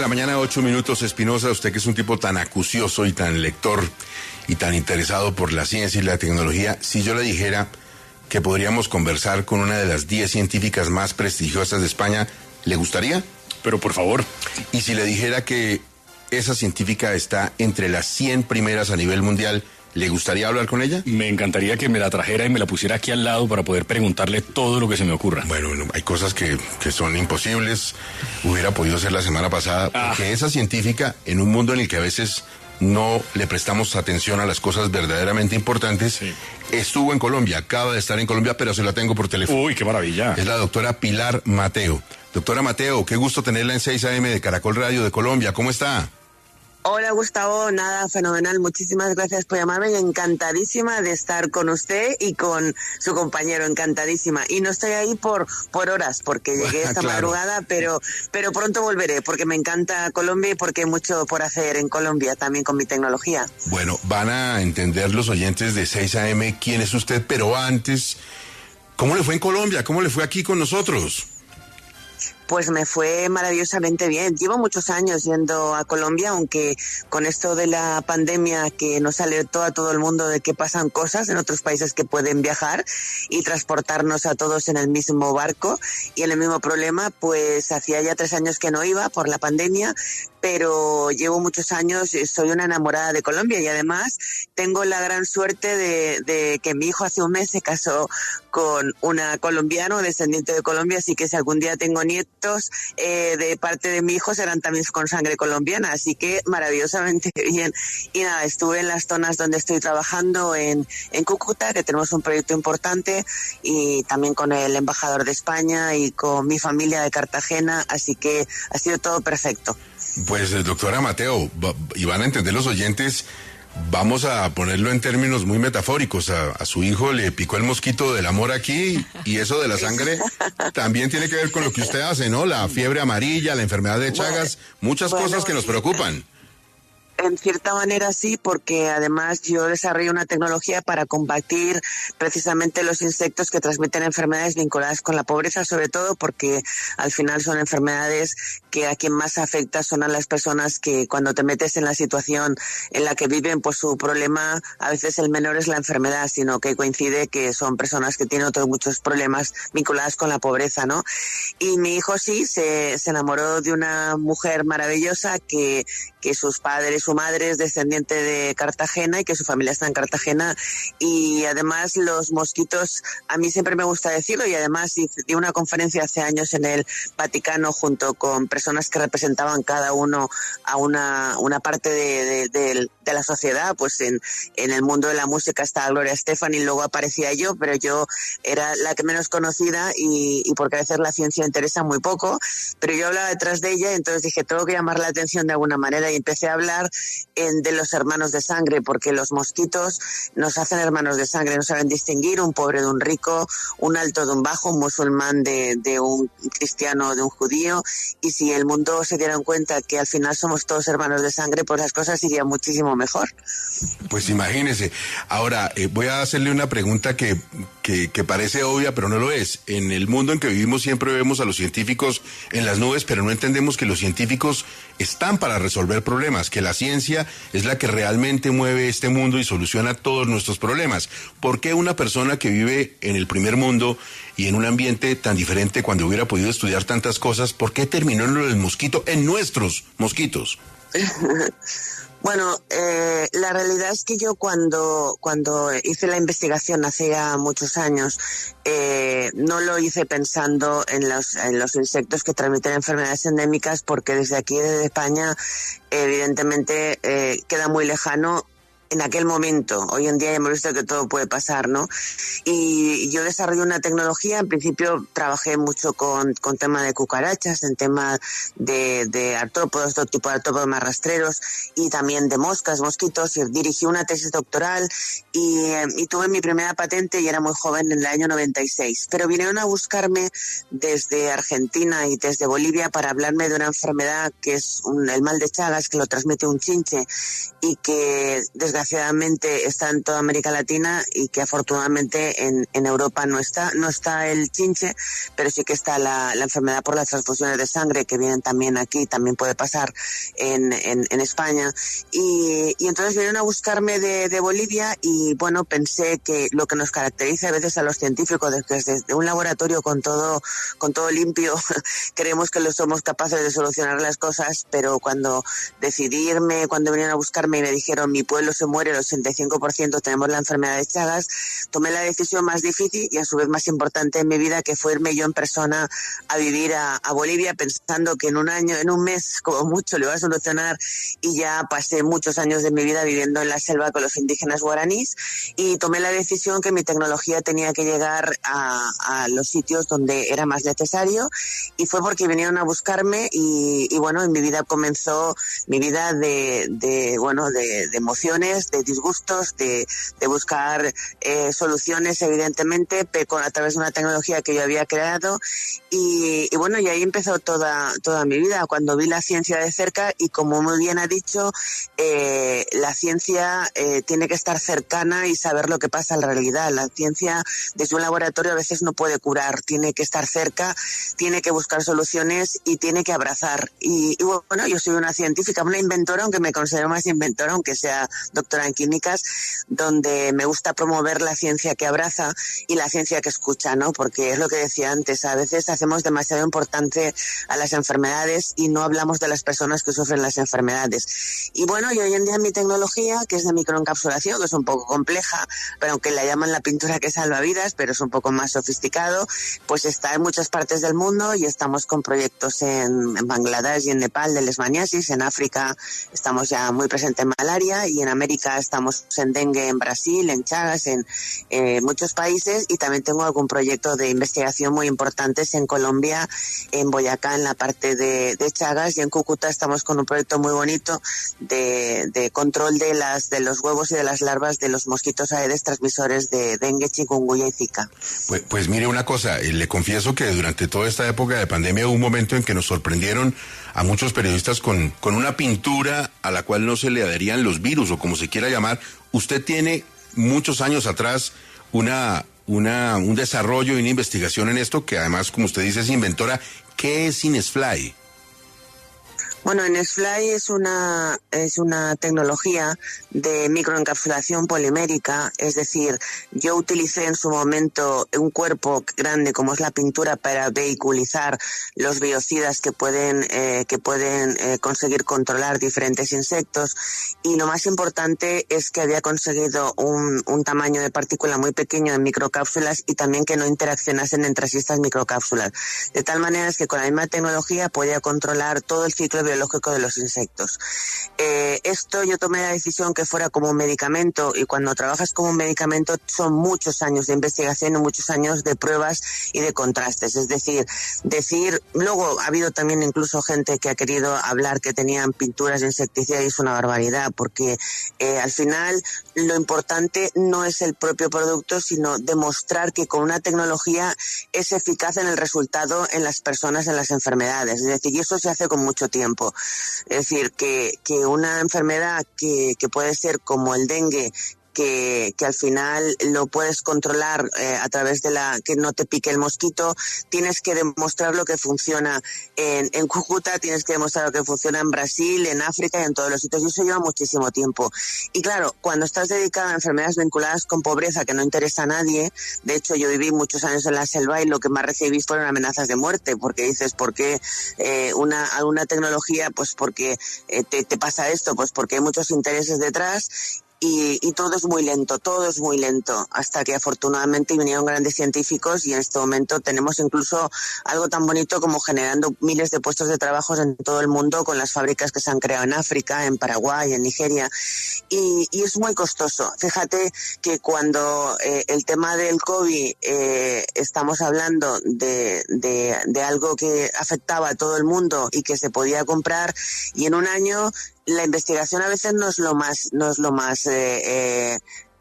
la mañana, 8 minutos, Espinosa, usted que es un tipo tan acucioso y tan lector y tan interesado por la ciencia y la tecnología, si yo le dijera que podríamos conversar con una de las 10 científicas más prestigiosas de España, ¿le gustaría? Pero por favor. Y si le dijera que esa científica está entre las 100 primeras a nivel mundial, ¿le gustaría hablar con ella? Me encantaría que me la trajera y me la pusiera aquí al lado para poder preguntarle todo lo que se me ocurra. Bueno, hay cosas que son imposibles. Hubiera podido ser la semana pasada, porque esa científica, en un mundo en el que a veces no le prestamos atención a las cosas verdaderamente importantes, sí, estuvo en Colombia, acaba de estar en Colombia, pero se la tengo por teléfono. Uy, qué maravilla. Es la doctora Pilar Mateo. Doctora Mateo, qué gusto tenerla en 6 AM de Caracol Radio de Colombia. ¿Cómo está? Hola Gustavo, nada, fenomenal, muchísimas gracias por llamarme y encantadísima de estar con usted y con su compañero, encantadísima. Y no estoy ahí por horas, porque llegué esta madrugada, pero pronto volveré, porque me encanta Colombia y porque hay mucho por hacer en Colombia también con mi tecnología. Bueno, van a entender los oyentes de 6 AM quién es usted, pero antes, ¿cómo le fue en Colombia? ¿Cómo le fue aquí con nosotros? Pues me fue maravillosamente bien. Llevo muchos años yendo a Colombia, aunque con esto de la pandemia que nos alertó a todo el mundo de que pasan cosas en otros países que pueden viajar y transportarnos a todos en el mismo barco y en el mismo problema, pues hacía ya 3 años que no iba por la pandemia, pero llevo muchos años, soy una enamorada de Colombia y además tengo la gran suerte de que mi hijo hace un mes se casó con una colombiana, descendiente de Colombia, así que si algún día tengo nietos de parte de mi hijo serán también con sangre colombiana, así que maravillosamente bien. Y nada, estuve en las zonas donde estoy trabajando en Cúcuta, que tenemos un proyecto importante, y también con el embajador de España y con mi familia de Cartagena, así que ha sido todo perfecto. Pues doctora Mateo, y van a entender los oyentes, vamos a ponerlo en términos muy metafóricos, a su hijo le picó el mosquito del amor aquí, y eso de la sangre también tiene que ver con lo que usted hace, ¿no? La fiebre amarilla, la enfermedad de Chagas, muchas cosas que nos preocupan. En cierta manera sí, porque además yo desarrollo una tecnología para combatir precisamente los insectos que transmiten enfermedades vinculadas con la pobreza, sobre todo porque al final son enfermedades que a quien más afecta son a las personas que cuando te metes en la situación en la que viven, pues su problema a veces el menor es la enfermedad, sino que coincide que son personas que tienen otros muchos problemas vinculados con la pobreza, ¿no? Y mi hijo sí se enamoró de una mujer maravillosa que sus padres, su madre es descendiente de Cartagena y que su familia está en Cartagena, y además los mosquitos, a mí siempre me gusta decirlo, y además di una conferencia hace años en el Vaticano junto con personas que representaban cada uno a una parte de la sociedad, pues en el mundo de la música estaba Gloria Estefan y luego aparecía yo, pero yo era la que menos conocida y porque a veces la ciencia interesa muy poco, pero yo hablaba detrás de ella, entonces dije, tengo que llamar la atención de alguna manera, y empecé a hablar de los hermanos de sangre, porque los mosquitos nos hacen hermanos de sangre, no saben distinguir un pobre de un rico, un alto de un bajo, un musulmán de un cristiano, de un judío, y si el mundo se diera cuenta que al final somos todos hermanos de sangre, pues las cosas irían muchísimo mejor. Pues imagínese. Ahora, voy a hacerle una pregunta que parece obvia, pero no lo es. En el mundo en que vivimos siempre vemos a los científicos en las nubes, pero no entendemos que los científicos están para resolver problemas, que la ciencia es la que realmente mueve este mundo y soluciona todos nuestros problemas. ¿Por qué una persona que vive en el primer mundo y en un ambiente tan diferente, cuando hubiera podido estudiar tantas cosas, por qué terminó en lo del mosquito, en nuestros mosquitos? Bueno, la realidad es que yo cuando hice la investigación hace ya muchos años, no lo hice pensando en los insectos que transmiten enfermedades endémicas, porque desde aquí, desde España, evidentemente queda muy lejano en aquel momento. Hoy en día ya hemos visto que todo puede pasar, ¿no? Y yo desarrollé una tecnología, en principio trabajé mucho con tema de cucarachas, en tema de artrópodos, todo tipo de artrópodos más rastreros, y también de mosquitos, y dirigí una tesis doctoral y tuve mi primera patente y era muy joven, en el año 96. Pero vinieron a buscarme desde Argentina y desde Bolivia para hablarme de una enfermedad que es el mal de Chagas, que lo transmite un chinche y que desgraciadamente desgraciadamente está en toda América Latina y que afortunadamente en Europa no está el chinche, pero sí que está la enfermedad por las transfusiones de sangre que vienen también aquí, también puede pasar en España. Y entonces vinieron a buscarme de Bolivia y bueno, pensé que lo que nos caracteriza a veces a los científicos es que desde un laboratorio con todo limpio creemos que lo somos capaces de solucionar las cosas, pero cuando decidí irme, cuando vinieron a buscarme y me dijeron mi pueblo se muere, el 85% tenemos la enfermedad de Chagas, tomé la decisión más difícil y a su vez más importante en mi vida, que fue irme yo en persona a vivir a Bolivia, pensando que en un mes como mucho lo iba a solucionar, y ya pasé muchos años de mi vida viviendo en la selva con los indígenas guaraníes y tomé la decisión que mi tecnología tenía que llegar a los sitios donde era más necesario, y fue porque vinieron a buscarme y bueno, en mi vida comenzó mi vida de emociones, de disgustos, de buscar soluciones, evidentemente, a través de una tecnología que yo había creado, y bueno, y ahí empezó toda mi vida, cuando vi la ciencia de cerca, y como muy bien ha dicho, la ciencia tiene que estar cercana y saber lo que pasa en la realidad. La ciencia desde un laboratorio a veces no puede curar, tiene que estar cerca, tiene que buscar soluciones y tiene que abrazar. Y bueno, yo soy una científica, una inventora, aunque me considero más inventora, aunque sea doctora en químicas, donde me gusta promover la ciencia que abraza y la ciencia que escucha, ¿no? Porque es lo que decía antes, a veces hacemos demasiado importante a las enfermedades y no hablamos de las personas que sufren las enfermedades. Y bueno, y hoy en día mi tecnología, que es de microencapsulación, que es un poco compleja, pero aunque la llaman la pintura que salva vidas, pero es un poco más sofisticado, pues está en muchas partes del mundo y estamos con proyectos en Bangladesh y en Nepal de leishmaniasis, en África estamos ya muy presentes en malaria y en América estamos en dengue en Brasil, en Chagas, en muchos países, y también tengo algún proyecto de investigación muy importantes en Colombia, en Boyacá, en la parte de Chagas, y en Cúcuta estamos con un proyecto muy bonito de control de los huevos y de las larvas de los mosquitos aedes transmisores de dengue, chikungunya y zika. Pues mire una cosa, le confieso que durante toda esta época de pandemia hubo un momento en que nos sorprendieron a muchos periodistas con una pintura a la cual no se le adherían los virus o como se quiera llamar. Usted tiene muchos años atrás un desarrollo y una investigación en esto, que además, como usted dice, es inventora. ¿Qué es Inesfly? Bueno, Inesfly es una tecnología de microencapsulación polimérica, es decir, yo utilicé en su momento un cuerpo grande como es la pintura para vehiculizar los biocidas que pueden conseguir controlar diferentes insectos, y lo más importante es que había conseguido un tamaño de partícula muy pequeño en microcápsulas y también que no interaccionasen entre sí estas microcápsulas, de tal manera es que con la misma tecnología podía controlar todo el ciclo biológico de los insectos. Esto yo tomé la decisión que fuera como un medicamento, y cuando trabajas como un medicamento son muchos años de investigación y muchos años de pruebas y de contrastes. Es decir, luego ha habido también incluso gente que ha querido hablar que tenían pinturas de insecticida, y es una barbaridad, porque al final lo importante no es el propio producto, sino demostrar que con una tecnología es eficaz en el resultado en las personas, en las enfermedades. Es decir, y eso se hace con mucho tiempo. Es decir, que una enfermedad que puede ser como el dengue, que al final lo puedes controlar a través de que no te pique el mosquito, tienes que demostrar lo que funciona en Cúcuta, tienes que demostrar lo que funciona en Brasil, en África y en todos los sitios, y eso lleva muchísimo tiempo. Y claro, cuando estás dedicado a enfermedades vinculadas con pobreza que no interesa a nadie, de hecho yo viví muchos años en la selva y lo que más recibí fueron amenazas de muerte, porque dices, ¿por qué alguna tecnología? Pues porque te pasa esto, pues porque hay muchos intereses detrás. Y todo es muy lento, hasta que afortunadamente vinieron grandes científicos, y en este momento tenemos incluso algo tan bonito como generando miles de puestos de trabajo en todo el mundo con las fábricas que se han creado en África, en Paraguay, en Nigeria, y es muy costoso. Fíjate que cuando el tema del COVID estamos hablando de algo que afectaba a todo el mundo y que se podía comprar, y en un año la investigación a veces no es lo más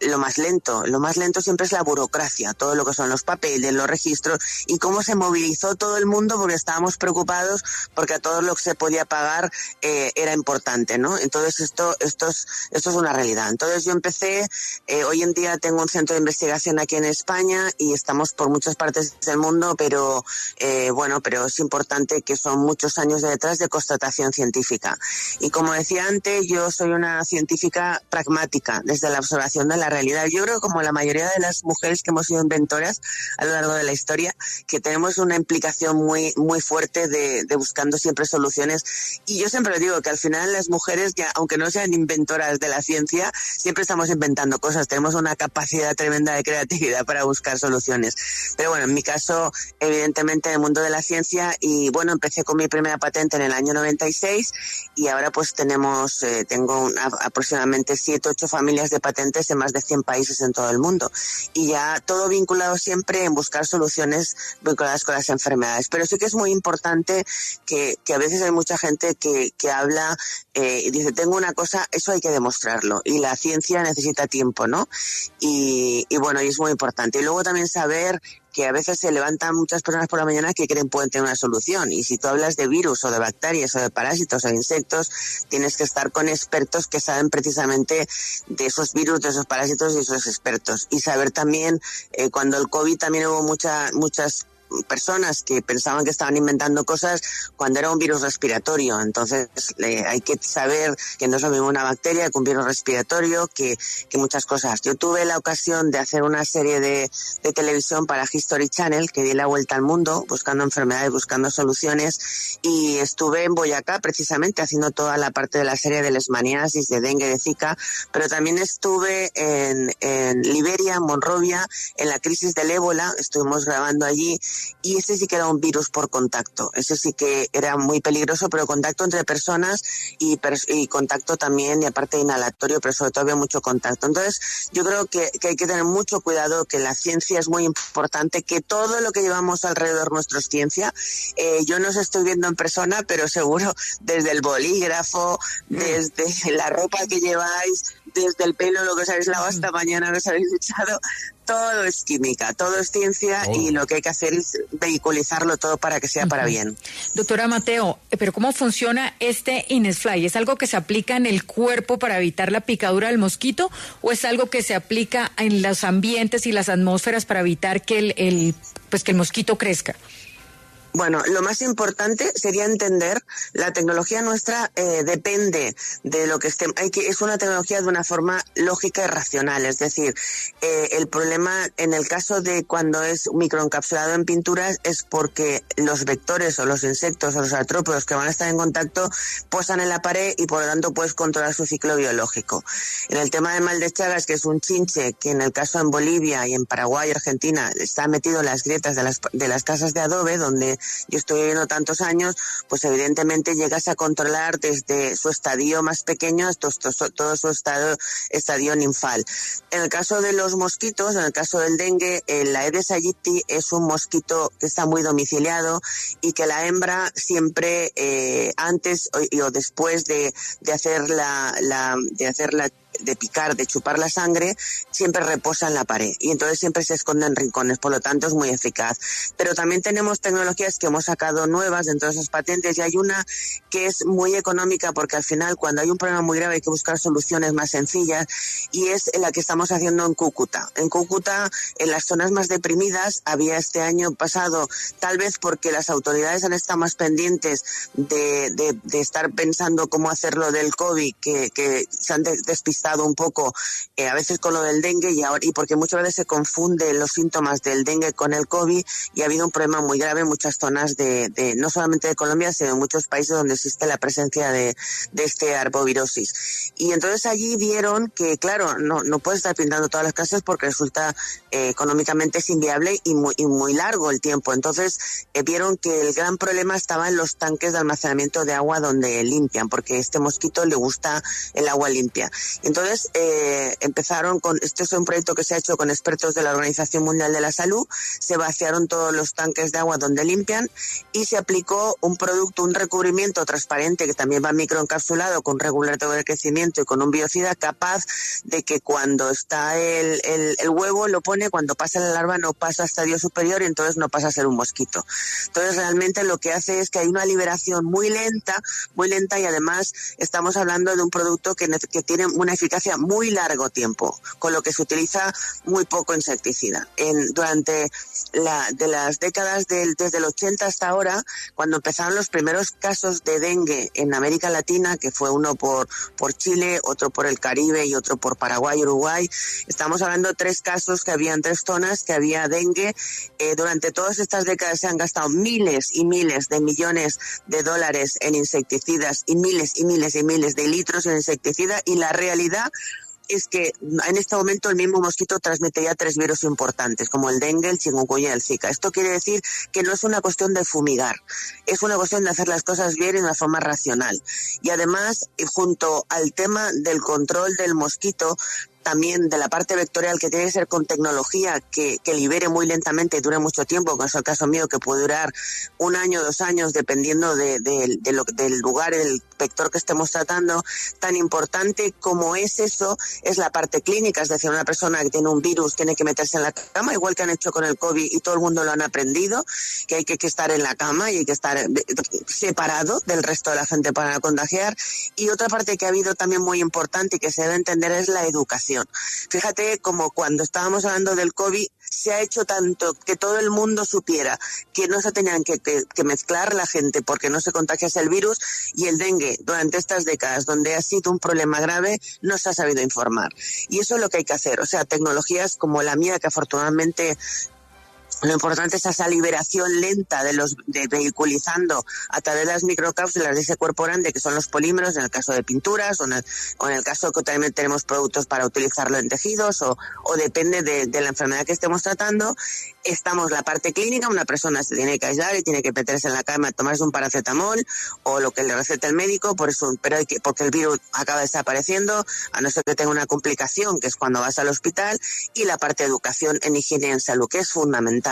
lo más lento siempre es la burocracia, todo lo que son los papeles, los registros y cómo se movilizó todo el mundo porque estábamos preocupados porque a todo lo que se podía pagar era importante, ¿no? Entonces esto es una realidad. Entonces yo empecé, hoy en día tengo un centro de investigación aquí en España y estamos por muchas partes del mundo, pero pero es importante que son muchos años detrás de constatación científica. Y como decía antes, yo soy una científica pragmática desde la observación de la realidad. Yo creo, como la mayoría de las mujeres que hemos sido inventoras a lo largo de la historia, que tenemos una implicación muy, muy fuerte de buscando siempre soluciones. Y yo siempre digo que al final las mujeres, ya aunque no sean inventoras de la ciencia, siempre estamos inventando cosas. Tenemos una capacidad tremenda de creatividad para buscar soluciones. Pero bueno, en mi caso, evidentemente, en el mundo de la ciencia, y bueno, empecé con mi primera patente en el año 96 y ahora pues tengo aproximadamente 7 u 8 familias de patentes en más de 100 países en todo el mundo. Y ya todo vinculado siempre en buscar soluciones vinculadas con las enfermedades. Pero sí que es muy importante que a veces hay mucha gente que habla y dice, tengo una cosa, eso hay que demostrarlo. Y la ciencia necesita tiempo, ¿no? Y bueno, y es muy importante. Y luego también saber que a veces se levantan muchas personas por la mañana que creen pueden tener una solución. Y si tú hablas de virus o de bacterias o de parásitos o de insectos, tienes que estar con expertos que saben precisamente de esos virus, de esos parásitos y esos expertos. Y saber también, cuando el COVID también hubo muchas personas que pensaban que estaban inventando cosas cuando era un virus respiratorio. Entonces hay que saber que no es lo mismo una bacteria que un virus respiratorio, que muchas cosas. Yo tuve la ocasión de hacer una serie de televisión para History Channel que di la vuelta al mundo buscando enfermedades, buscando soluciones, y estuve en Boyacá precisamente haciendo toda la parte de la serie de leishmaniasis, de dengue, de Zika, pero también estuve en Liberia, en Monrovia, en la crisis del ébola, estuvimos grabando allí. Y ese sí que era un virus por contacto. Ese sí que era muy peligroso, pero contacto entre personas y contacto también, y aparte inhalatorio, pero sobre todo había mucho contacto. Entonces, yo creo que hay que tener mucho cuidado, que la ciencia es muy importante, que todo lo que llevamos alrededor nuestro es ciencia. Yo no os estoy viendo en persona, pero seguro desde el bolígrafo, desde la ropa que lleváis, desde el pelo, lo que os habéis lavado hasta mañana, lo os habéis echado, todo es química, todo es ciencia, y lo que hay que hacer es vehiculizarlo todo para que sea para bien. Doctora Mateo, ¿pero cómo funciona este Inesfly? ¿Es algo que se aplica en el cuerpo para evitar la picadura del mosquito o es algo que se aplica en los ambientes y las atmósferas para evitar que el mosquito crezca? Bueno, lo más importante sería entender, la tecnología nuestra depende de lo que esté, es una tecnología de una forma lógica y racional, es decir, el problema en el caso de cuando es microencapsulado en pinturas es porque los vectores o los insectos o los artrópodos que van a estar en contacto posan en la pared y por lo tanto puedes controlar su ciclo biológico. En el tema de mal de Chagas, que es un chinche que en el caso en Bolivia y en Paraguay y Argentina está metido en las grietas de las casas de adobe, donde yo estoy viviendo tantos años, pues evidentemente llegas a controlar desde su estadio más pequeño hasta todo su estadio ninfal. En el caso de los mosquitos, en el caso del dengue, el Aedes aegypti es un mosquito que está muy domiciliado y que la hembra siempre antes o después de picar, de chupar la sangre, siempre reposa en la pared y entonces siempre se esconde en rincones, por lo tanto es muy eficaz. Pero también tenemos tecnologías que hemos sacado nuevas dentro de esas patentes, y hay una que es muy económica porque al final cuando hay un problema muy grave hay que buscar soluciones más sencillas, y es la que estamos haciendo en Cúcuta. En Cúcuta, en las zonas más deprimidas, había este año pasado, tal vez porque las autoridades han estado más pendientes de estar pensando cómo hacerlo del COVID, que se han despistado un poco a veces con lo del dengue, y porque muchas veces se confunden los síntomas del dengue con el COVID, y ha habido un problema muy grave en muchas zonas no solamente de Colombia, sino en muchos países donde existe la presencia de este arbovirosis. Y entonces allí vieron que, claro, no puedes estar pintando todas las casas porque resulta económicamente es inviable y muy largo el tiempo. Entonces vieron que el gran problema estaba en los tanques de almacenamiento de agua donde limpian, porque a este mosquito le gusta el agua limpia. Entonces, empezaron con, este es un proyecto que se ha hecho con expertos de la Organización Mundial de la Salud, se vaciaron todos los tanques de agua donde limpian y se aplicó un producto, un recubrimiento transparente que también va microencapsulado con regulador de crecimiento y con un biocida capaz de que cuando está el huevo lo pone, cuando pasa la larva no pasa a estadio superior y entonces no pasa a ser un mosquito. Entonces realmente lo que hace es que hay una liberación muy lenta y además estamos hablando de un producto que tiene una eficacia muy largo tiempo, con lo que se utiliza muy poco insecticida. Durante de las décadas desde el 80 hasta ahora, cuando empezaron los primeros casos de dengue en América Latina, que fue uno por Chile, otro por el Caribe y otro por Paraguay y Uruguay, estamos hablando de 3 casos que había en 3 zonas que había dengue. Durante todas estas décadas se han gastado miles y miles de millones de dólares en insecticidas y miles de litros en insecticida, y la realidad es que en este momento el mismo mosquito transmite ya 3 virus importantes, como el dengue, el chikungunya y el zika. Esto quiere decir que no es una cuestión de fumigar, es una cuestión de hacer las cosas bien y de una forma racional. Y además, junto al tema del control del mosquito, también de la parte vectorial, que tiene que ser con tecnología que libere muy lentamente y dure mucho tiempo, como es el caso mío, que puede durar 1 año, 2 años, dependiendo del lugar, del vector que estemos tratando. Tan importante como es eso, es la parte clínica, es decir, una persona que tiene un virus tiene que meterse en la cama, igual que han hecho con el COVID y todo el mundo lo han aprendido, que hay que estar en la cama y hay que estar separado del resto de la gente para no contagiar. Y otra parte que ha habido también muy importante y que se debe entender es la educación. Fíjate como cuando estábamos hablando del COVID se ha hecho tanto que todo el mundo supiera que no se tenían que mezclar la gente porque no se contagiase el virus, y el dengue durante estas décadas donde ha sido un problema grave no se ha sabido informar. Y eso es lo que hay que hacer, o sea, tecnologías como la mía, que afortunadamente lo importante es esa liberación lenta de vehiculizando a través de las microcápsulas de ese cuerpo grande, que son los polímeros, en el caso de pinturas, o en el caso que también tenemos productos para utilizarlo en tejidos, o depende de la enfermedad que estemos tratando. Estamos la parte clínica, una persona se tiene que aislar y tiene que meterse en la cama, tomarse un paracetamol o lo que le receta el médico, porque el virus acaba desapareciendo, a no ser que tenga una complicación, que es cuando vas al hospital, y la parte de educación en higiene y en salud, que es fundamental.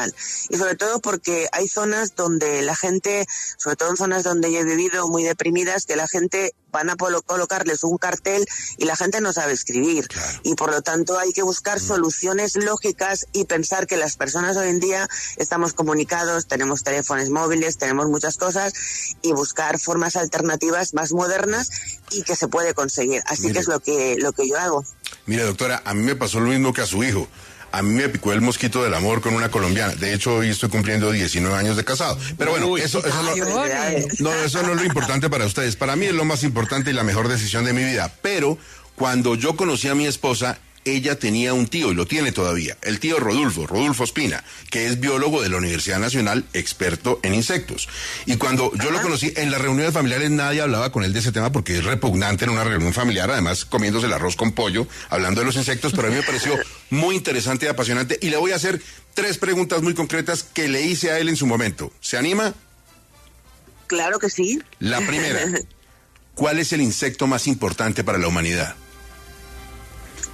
Y sobre todo porque hay zonas donde la gente, sobre todo en zonas donde yo he vivido muy deprimidas, que la gente van a colocarles un cartel y la gente no sabe escribir. Claro. Y por lo tanto hay que buscar soluciones lógicas y pensar que las personas hoy en día estamos comunicados, tenemos teléfonos móviles, tenemos muchas cosas, y buscar formas alternativas más modernas y que se puede conseguir. Así que es lo que yo hago. Mire, doctora, a mí me pasó lo mismo que a su hijo. A mí me picó el mosquito del amor con una colombiana. De hecho, hoy estoy cumpliendo 19 años de casado. Pero bueno, eso no es lo importante para ustedes. Para mí es lo más importante y la mejor decisión de mi vida. Pero cuando yo conocí a mi esposa, ella tenía un tío, y lo tiene todavía, el tío Rodolfo Espina, que es biólogo de la Universidad Nacional, experto en insectos. Y cuando yo lo conocí, en las reuniones familiares nadie hablaba con él de ese tema porque es repugnante en una reunión familiar, además comiéndose el arroz con pollo, hablando de los insectos, pero a mí me pareció muy interesante y apasionante, y le voy a hacer 3 preguntas muy concretas que le hice a él en su momento. ¿Se anima? Claro que sí. La primera, ¿cuál es el insecto más importante para la humanidad?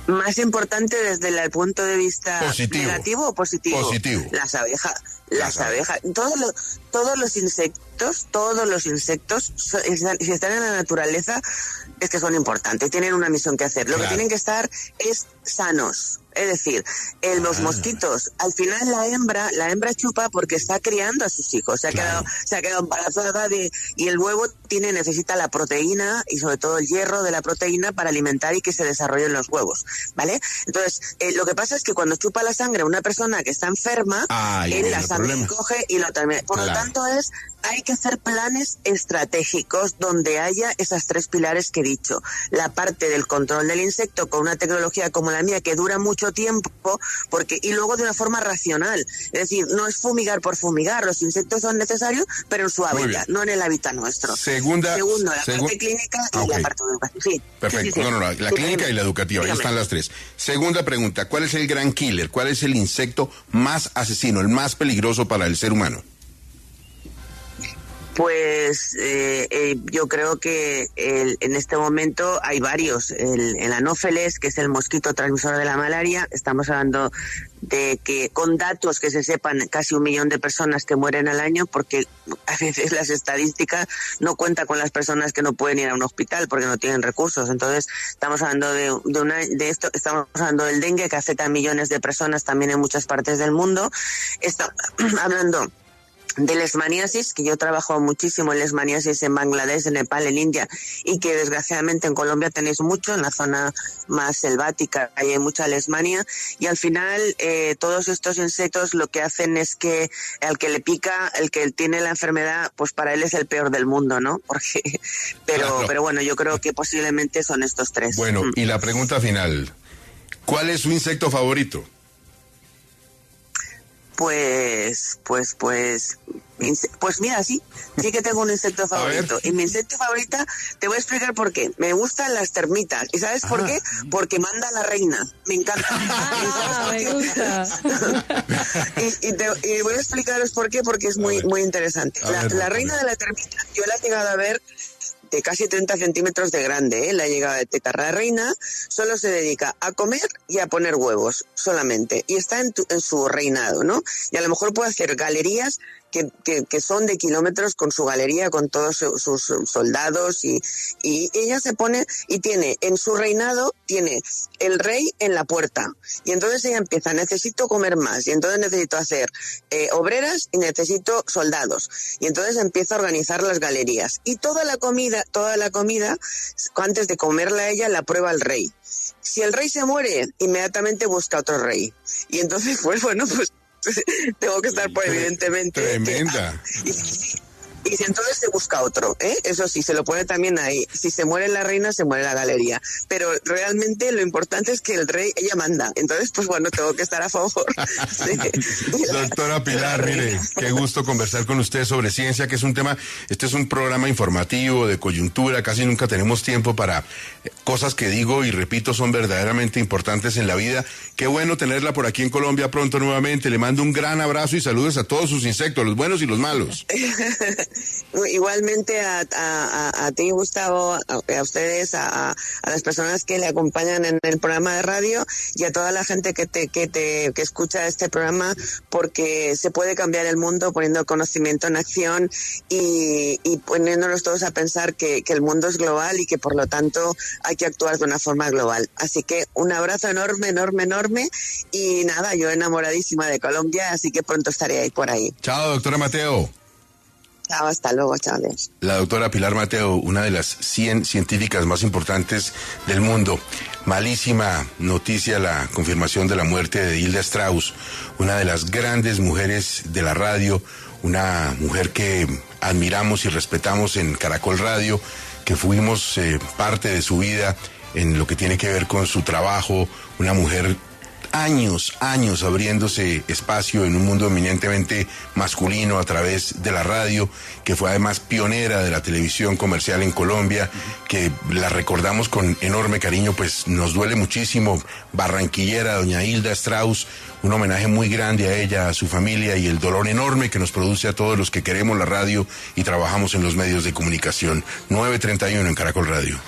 Más importante desde el punto de vista negativo o positivo. Positivo. Las abejas. Todos los insectos, si están en la naturaleza, es que son importantes, tienen una misión que hacer. Lo que tienen que estar es sanos. Es decir, los mosquitos, al final la hembra chupa porque está criando a sus hijos, se ha quedado embarazada y el huevo necesita la proteína y sobre todo el hierro de la proteína para alimentar y que se desarrollen los huevos, ¿vale? Entonces, lo que pasa es que cuando chupa la sangre una persona que está enferma, la sangre coge y lo termina. Por lo tanto hay que hacer planes estratégicos donde haya esas 3 pilares que he dicho. La parte del control del insecto con una tecnología como la mía que dura mucho tiempo, y luego de una forma racional. Es decir, no es fumigar por fumigar. Los insectos son necesarios, pero en su hábitat, no en el hábitat nuestro. Segundo, la parte clínica y la parte educativa. Sí. Perfecto. Sí. La clínica y la educativa. Ahí están las 3. Segunda pregunta, ¿cuál es el gran killer? ¿Cuál es el insecto más asesino, el más peligroso para el ser humano? Pues yo creo que en este momento hay varios. El anófeles, que es el mosquito transmisor de la malaria, estamos hablando de que con datos que se sepan, casi 1 millón de personas que mueren al año, porque a veces las estadísticas no cuentan con las personas que no pueden ir a un hospital porque no tienen recursos. Entonces estamos hablando de esto, estamos hablando del dengue, que afecta a millones de personas también en muchas partes del mundo. Estamos hablando de leishmaniasis, que yo trabajo muchísimo en leishmaniasis en Bangladesh, en Nepal, en India, y que desgraciadamente en Colombia tenéis mucho, en la zona más selvática hay mucha leishmania, y al final todos estos insectos lo que hacen es que al que le pica, el que tiene la enfermedad, pues para él es el peor del mundo, ¿no? Porque, pero bueno, yo creo que posiblemente son estos 3. Bueno, y la pregunta final, ¿cuál es su insecto favorito? Pues mira, sí que tengo un insecto favorito. Y mi insecto favorito, te voy a explicar por qué. Me gustan las termitas. ¿Y sabes por qué? Porque manda la reina. Me encanta. Me gusta. y voy a explicaros por qué, porque es muy interesante. La reina de la termita, yo la he llegado a ver de casi 30 centímetros de grande, la llegada de teta. La reina solo se dedica a comer y a poner huevos solamente, y está en su reinado, ¿no? Y a lo mejor puede hacer galerías que son de kilómetros con su galería, con todos sus soldados, y ella se pone y tiene en su reinado, tiene el rey en la puerta, y entonces ella empieza, necesito comer más, y entonces necesito hacer obreras y necesito soldados, y entonces empieza a organizar las galerías, y toda la comida, antes de comerla ella, la prueba el rey. Si el rey se muere, inmediatamente busca otro rey, y entonces pues tengo que estar por evidentemente. Tremenda. Y si entonces se busca otro, eso sí, se lo pone también ahí. Si se muere la reina, se muere la galería. Pero realmente lo importante es que el rey, ella manda. Entonces, pues bueno, tengo que estar a favor. Doctora Pilar, mire, qué gusto conversar con usted sobre ciencia, que es un tema, este es un programa informativo, de coyuntura, casi nunca tenemos tiempo para cosas que digo y repito son verdaderamente importantes en la vida. Qué bueno tenerla por aquí en Colombia pronto nuevamente. Le mando un gran abrazo y saludos a todos sus insectos, los buenos y los malos. Igualmente a ti, Gustavo, a ustedes, a las personas que le acompañan en el programa de radio, y a toda la gente que escucha este programa, porque se puede cambiar el mundo poniendo el conocimiento en acción y poniéndonos todos a pensar que el mundo es global y que por lo tanto hay que actuar de una forma global. Así que un abrazo enorme, enorme, enorme, y nada, yo enamoradísima de Colombia, así que pronto estaré ahí por ahí. Chao, doctora Mateo. Chao, hasta luego, chavales. La doctora Pilar Mateo, una de las 100 científicas más importantes del mundo. Malísima noticia la confirmación de la muerte de Hilda Strauss, una de las grandes mujeres de la radio, una mujer que admiramos y respetamos en Caracol Radio, que fuimos parte de su vida en lo que tiene que ver con su trabajo, una mujer años abriéndose espacio en un mundo eminentemente masculino a través de la radio, que fue además pionera de la televisión comercial en Colombia, que la recordamos con enorme cariño, pues nos duele muchísimo. Barranquillera, doña Hilda Strauss, un homenaje muy grande a ella, a su familia, y el dolor enorme que nos produce a todos los que queremos la radio y trabajamos en los medios de comunicación. 9:31 en Caracol Radio.